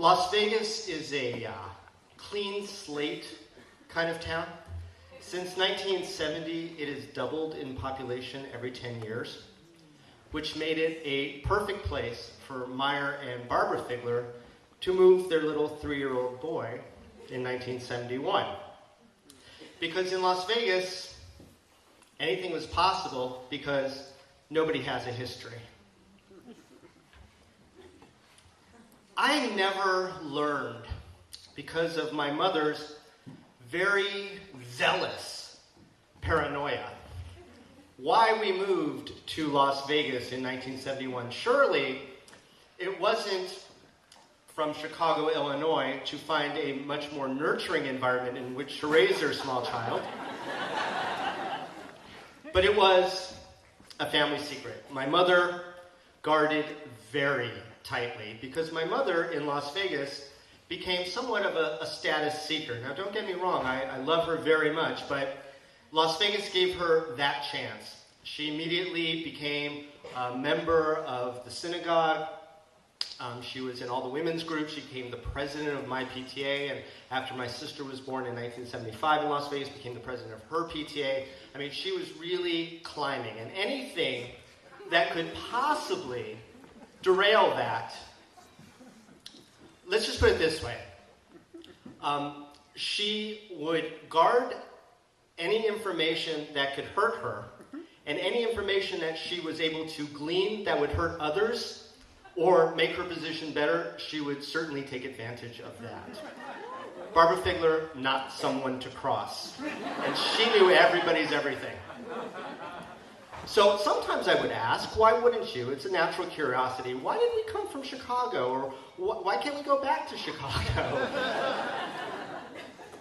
Las Vegas is a clean slate kind of town. Since 1970, it has doubled in population every 10 years, which made it a perfect place for Meyer and Barbara Figler to move their little 3-year-old boy in 1971. Because in Las Vegas, anything was possible because nobody has a history. I never learned, because of my mother's very zealous paranoia, why we moved to Las Vegas in 1971. Surely it wasn't from Chicago, Illinois, to find a much more nurturing environment in which to raise their small child. But it was a family secret. My mother guarded very tightly, because my mother in Las Vegas became somewhat of a status seeker. Now, don't get me wrong, I love her very much, but Las Vegas gave her that chance. She immediately became a member of the synagogue. She was in all the women's groups. She became the president of my PTA, and after my sister was born in 1975 in Las Vegas, became the president of her PTA. I mean, she was really climbing, and anything that could possibly derail that, let's just put it this way. She would guard any information that could hurt her, and any information that she was able to glean that would hurt others or make her position better, she would certainly take advantage of that. Barbara Figler, not someone to cross. And she knew everybody's everything. So sometimes I would ask, why wouldn't you? It's a natural curiosity. Why did we come from Chicago? Or why can't we go back to Chicago?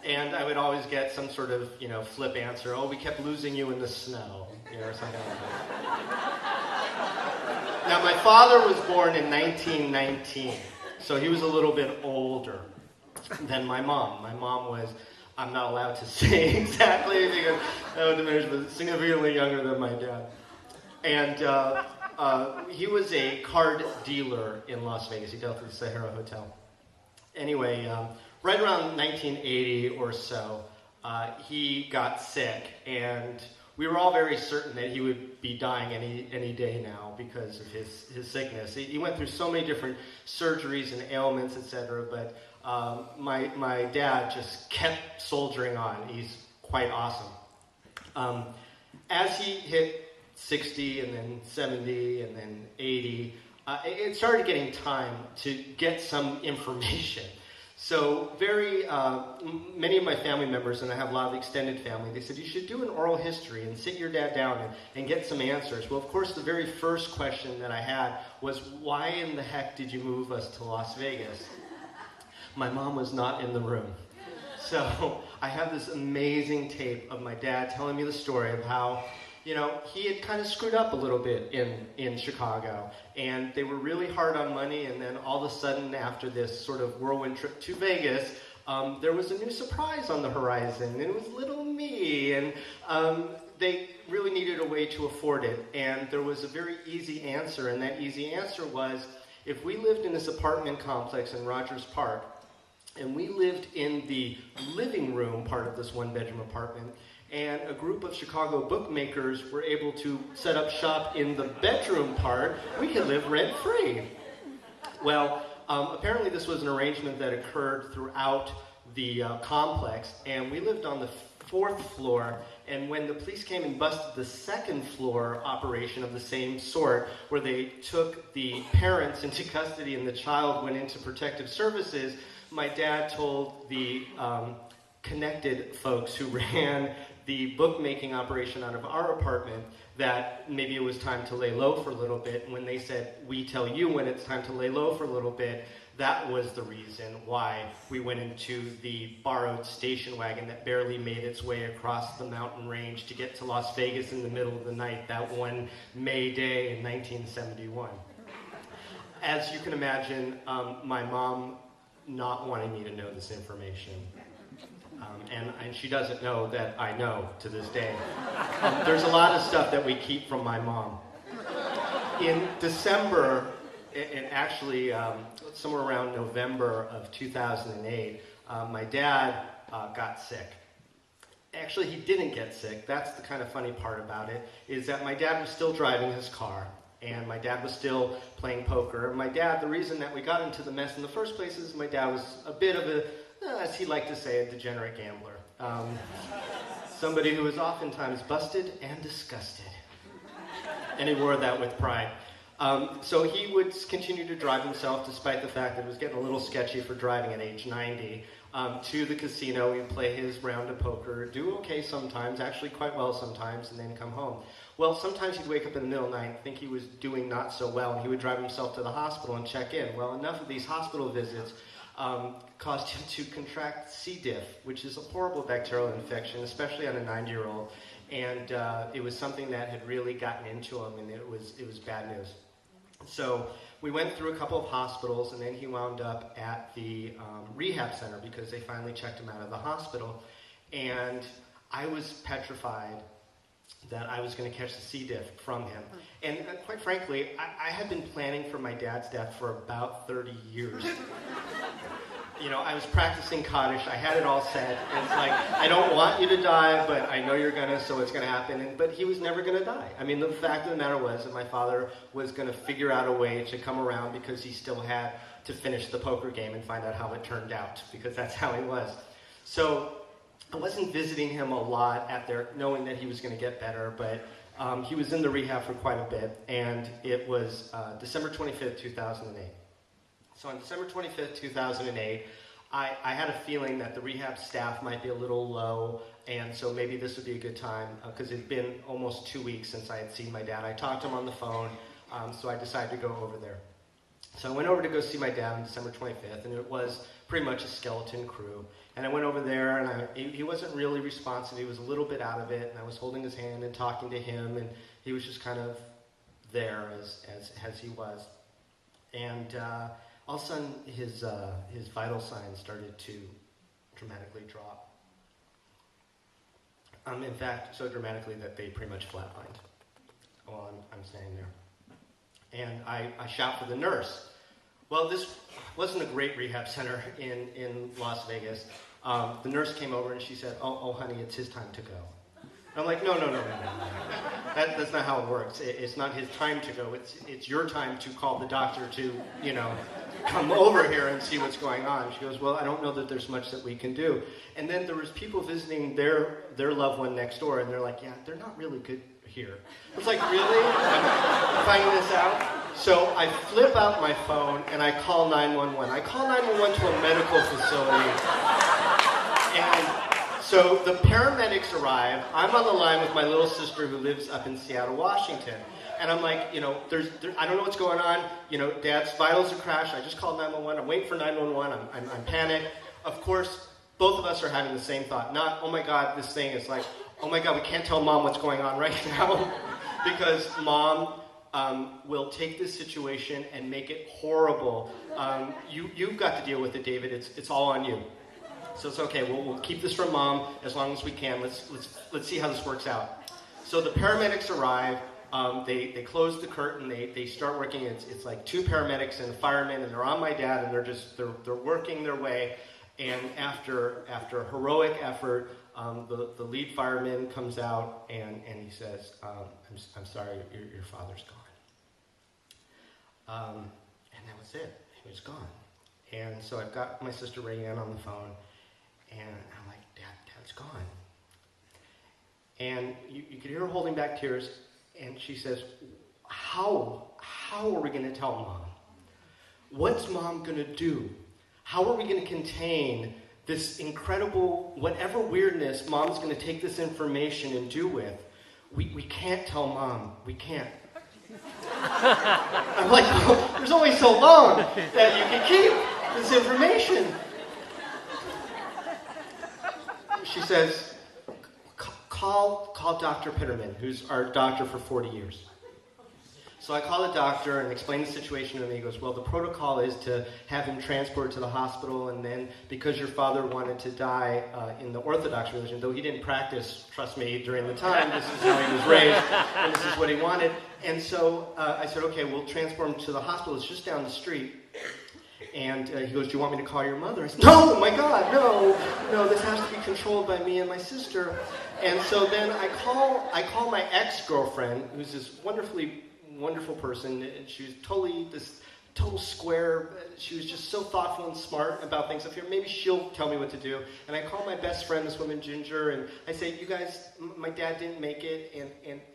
And I would always get some sort of, flip answer. Oh, we kept losing you in the snow, or something like that. Now, my father was born in 1919, so he was a little bit older than my mom. My mom was, I'm not allowed to say exactly because that would diminish, but significantly younger than my dad. And he was a card dealer in Las Vegas. He dealt with the Sahara Hotel. Anyway, right around 1980 or so, he got sick, and we were all very certain that he would be dying any day now because of his sickness. He went through so many different surgeries and ailments, etc., but my dad just kept soldiering on. He's quite awesome. As he hit 60 and then 70 and then 80, it started getting time to get some information. So many of my family members, and I have a lot of extended family, they said, you should do an oral history and sit your dad down and get some answers. Well, of course, the very first question that I had was, why in the heck did you move us to Las Vegas? My mom was not in the room. So I have this amazing tape of my dad telling me the story of how, he had kind of screwed up a little bit in Chicago. And they were really hard on money, and then all of a sudden, after this sort of whirlwind trip to Vegas, there was a new surprise on the horizon, and it was little me, and they really needed a way to afford it. And there was a very easy answer, and that easy answer was, if we lived in this apartment complex in Rogers Park, and we lived in the living room part of this one-bedroom apartment, and a group of Chicago bookmakers were able to set up shop in the bedroom part, we could live rent-free. Well, apparently this was an arrangement that occurred throughout the complex, and we lived on the 4th floor, and when the police came and busted the 2nd floor operation of the same sort, where they took the parents into custody and the child went into protective services, my dad told the connected folks who ran the bookmaking operation out of our apartment that maybe it was time to lay low for a little bit. And when they said, we tell you when it's time to lay low for a little bit, that was the reason why we went into the borrowed station wagon that barely made its way across the mountain range to get to Las Vegas in the middle of the night that one May day in 1971. As you can imagine, my mom not wanting me to know this information. And she doesn't know that I know to this day. There's a lot of stuff that we keep from my mom. In December And actually, somewhere around November of 2008, my dad got sick. Actually, he didn't get sick. That's the kind of funny part about it, is that my dad was still driving his car, and my dad was still playing poker. And my dad, the reason that we got into the mess in the first place is my dad was a bit of a, as he liked to say, a degenerate gambler. Somebody who was oftentimes busted and disgusted. And he wore that with pride. So he would continue to drive himself, despite the fact that it was getting a little sketchy for driving at age 90, to the casino. He'd play his round of poker, do okay sometimes, actually quite well sometimes, and then come home. Well, sometimes he'd wake up in the middle of the night and think he was doing not so well, and he would drive himself to the hospital and check in. Well, enough of these hospital visits caused him to contract C. diff, which is a horrible bacterial infection, especially on a 90-year-old. And it was something that had really gotten into him, and it was bad news. So we went through a couple of hospitals, and then he wound up at the rehab center because they finally checked him out of the hospital. And I was petrified that I was going to catch the C. diff from him. And quite frankly, I had been planning for my dad's death for about 30 years. You know, I was practicing Kaddish. I had it all set. And it's like, I don't want you to die, but I know you're going to, so it's going to happen. But he was never going to die. I mean, the fact of the matter was that my father was going to figure out a way to come around because he still had to finish the poker game and find out how it turned out, because that's how he was. So I wasn't visiting him a lot at there, knowing that he was going to get better, but he was in the rehab for quite a bit, and it was December 25th, 2008. So on December 25th, 2008, I had a feeling that the rehab staff might be a little low, and so maybe this would be a good time, because it had been almost 2 weeks since I had seen my dad. I talked to him on the phone, so I decided to go over there. So I went over to go see my dad on December 25th, and it was pretty much a skeleton crew. And I went over there, and he wasn't really responsive. He was a little bit out of it, and I was holding his hand and talking to him, and he was just kind of there as he was. And all of a sudden, his vital signs started to dramatically drop. In fact, so dramatically that they pretty much flatlined while I'm standing there. And I shout for the nurse. Well, this wasn't a great rehab center in Las Vegas. The nurse came over and she said, oh, honey, it's his time to go. And I'm like, no. That's not how it works. It's not his time to go. It's your time to call the doctor to, come over here and see what's going on. She goes, well, I don't know that there's much that we can do. And then there was people visiting their loved one next door, and they're like, yeah, they're not really good here. It's like, really? I'm finding this out? So I flip out my phone and I call 911. I call 911 to a medical facility. And so the paramedics arrive. I'm on the line with my little sister who lives up in Seattle, Washington. And I'm like, I don't know what's going on. Dad's vitals are crashed. I just called 911. I'm waiting for 911. I'm panicked. Of course, both of us are having the same thought. Not, oh my God, this thing is like, oh my God, we can't tell Mom what's going on right now. Because Mom will take this situation and make it horrible. You've got to deal with it, David. It's all on you. So it's okay. We'll keep this from Mom as long as we can. Let's see how this works out. So the paramedics arrive. They close the curtain. They start working. It's like 2 paramedics and a fireman, and they're on my dad, and they're working their way. And after heroic effort, the lead fireman comes out and he says, I'm sorry, your father's gone. And that was it. He was gone. And so I've got my sister Rayanne on the phone, and I'm like, Dad's gone. And you could hear her holding back tears, and she says, how are we going to tell Mom? What's Mom going to do? How are we going to contain this incredible, whatever weirdness Mom's going to take this information and do with? We can't tell Mom. We can't. I'm like, oh, there's only so long that you can keep this information. She says, call Dr. Pitterman, who's our doctor for 40 years. So I call the doctor and explain the situation to him. He goes, well, the protocol is to have him transported to the hospital, and then because your father wanted to die in the Orthodox religion, though he didn't practice, trust me, during the time, this is how he was raised, and this is what he wanted. And so I said, okay, we'll transport him to the hospital. It's just down the street. And he goes, do you want me to call your mother? I said, no, my God, no, this has to be controlled by me and my sister. And so then I call my ex-girlfriend, who's this wonderful person. She was total square. She was just so thoughtful and smart about things up here. Maybe she'll tell me what to do. And I call my best friend, this woman Ginger, and I say, you guys, my dad didn't make it,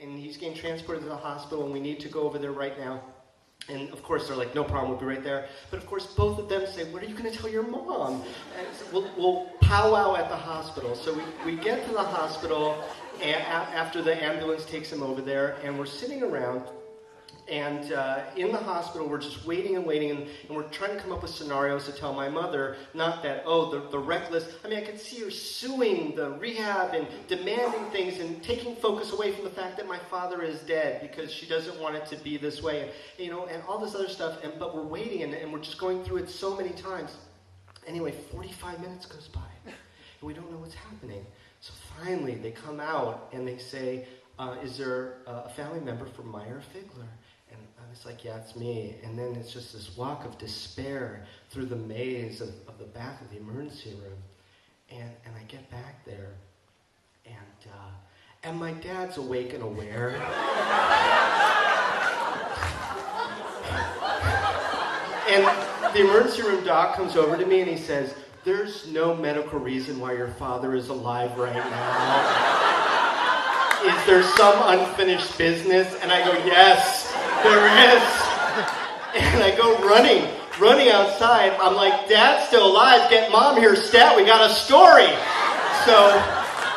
and he's getting transported to the hospital, and we need to go over there right now. And of course they're like, no problem, we'll be right there. But of course both of them say, what are you going to tell your mom? And so we'll powwow at the hospital. So we get to the hospital after the ambulance takes him over there, and we're sitting around. And in the hospital, we're just waiting, and we're trying to come up with scenarios to tell my mother, not that, the reckless. I mean, I could see her suing the rehab and demanding things and taking focus away from the fact that my father is dead because she doesn't want it to be this way, and all this other stuff. But we're waiting, and we're just going through it so many times. Anyway, 45 minutes goes by, and we don't know what's happening. So finally, they come out, and they say, is there a family member for Meyer Figler? And I was like, yeah, it's me. And then it's just this walk of despair through the maze of the back of the emergency room. And I get back there, and my dad's awake and aware. And the emergency room doc comes over to me and he says, there's no medical reason why your father is alive right now. Is there some unfinished business? And I go, yes, there is. And I go running outside. I'm like, Dad's still alive. Get Mom here, stat. We got a story. So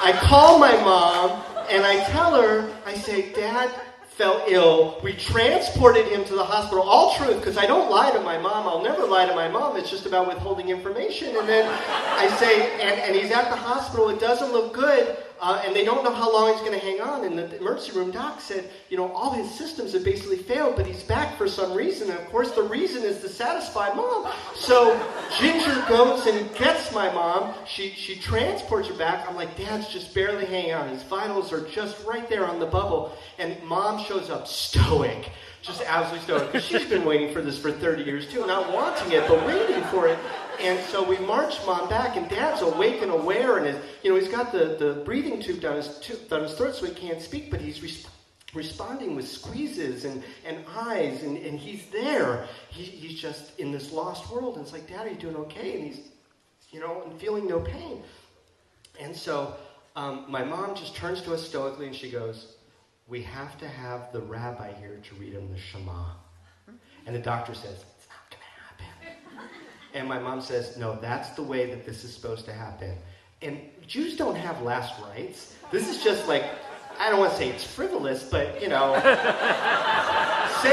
I call my mom and I tell her, I say, Dad fell ill. We transported him to the hospital. All truth, because I don't lie to my mom. I'll never lie to my mom. It's just about withholding information. And then I say, and he's at the hospital. It doesn't look good. And they don't know how long he's going to hang on. And the emergency room doc said, all his systems have basically failed, but he's back for some reason. And of course, the reason is to satisfy Mom. So Ginger goes and gets my mom. She transports her back. I'm like, Dad's just barely hanging on. His vitals are just right there on the bubble. And Mom shows up stoic. Just absolutely stoic. Because she's been waiting for this for 30 years too. Not wanting it, but waiting for it. And so we march Mom back, and Dad's awake and aware, and he's got the breathing tube down his throat so he can't speak, but he's responding with squeezes and eyes, and he's there. He's just in this lost world, and it's like, Dad, are you doing okay? And he's, and feeling no pain. And so my mom just turns to us stoically, and she goes, we have to have the rabbi here to read him the Shema. And the doctor says, and my mom says, no, that's the way that this is supposed to happen. And Jews don't have last rites. This is just like, I don't want to say it's frivolous, but, say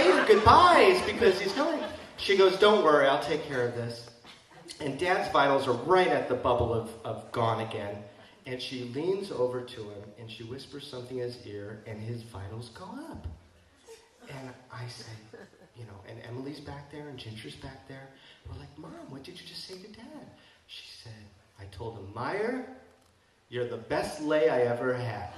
your goodbyes because he's going. She goes, don't worry, I'll take care of this. And Dad's vitals are right at the bubble of gone again. And she leans over to him, and she whispers something in his ear, and his vitals go up. And I say, and Emily's back there, and Ginger's back there. We're like, Mom, what did you just say to Dad? She said, I told him, Meyer, you're the best lay I ever had.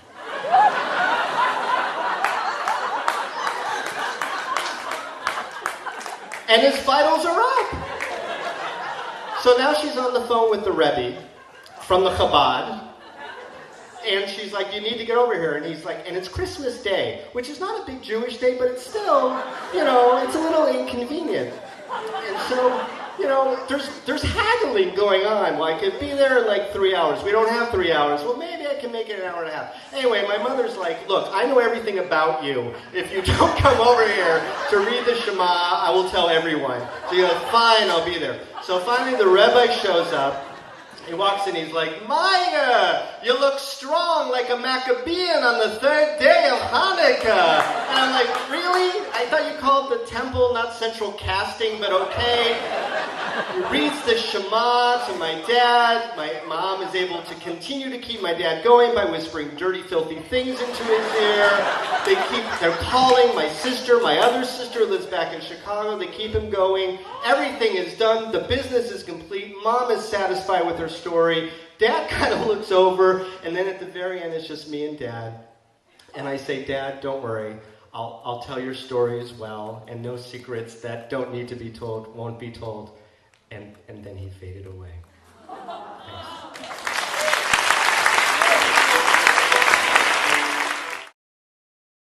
And his vitals are up. So now she's on the phone with the Rebbe from the Chabad. And she's like, you need to get over here. And he's like, and it's Christmas Day, which is not a big Jewish day, but it's still, it's a little inconvenient. And so, there's haggling going on. Well, I could be there in like 3 hours. We don't have 3 hours. Well, maybe I can make it an hour and a half. Anyway, my mother's like, look, I know everything about you. If you don't come over here to read the Shema, I will tell everyone. So he goes, fine, I'll be there. So finally the Rebbe shows up. He walks in, he's like, Maya, you look strong like a Maccabean on the third day of Hanukkah. And I'm like, really? I thought you called the temple not central casting, but okay. He reads the Shema to my dad. My mom is able to continue to keep my dad going by whispering dirty, filthy things into his ear. They're calling my sister. My other sister lives back in Chicago. They keep him going. Everything is done. The business is complete. Mom is satisfied with her story. Dad kind of looks over, and then at the very end, it's just me and Dad. And I say, Dad, don't worry. I'll tell your story as well, and no secrets that don't need to be told won't be told. And then he faded away.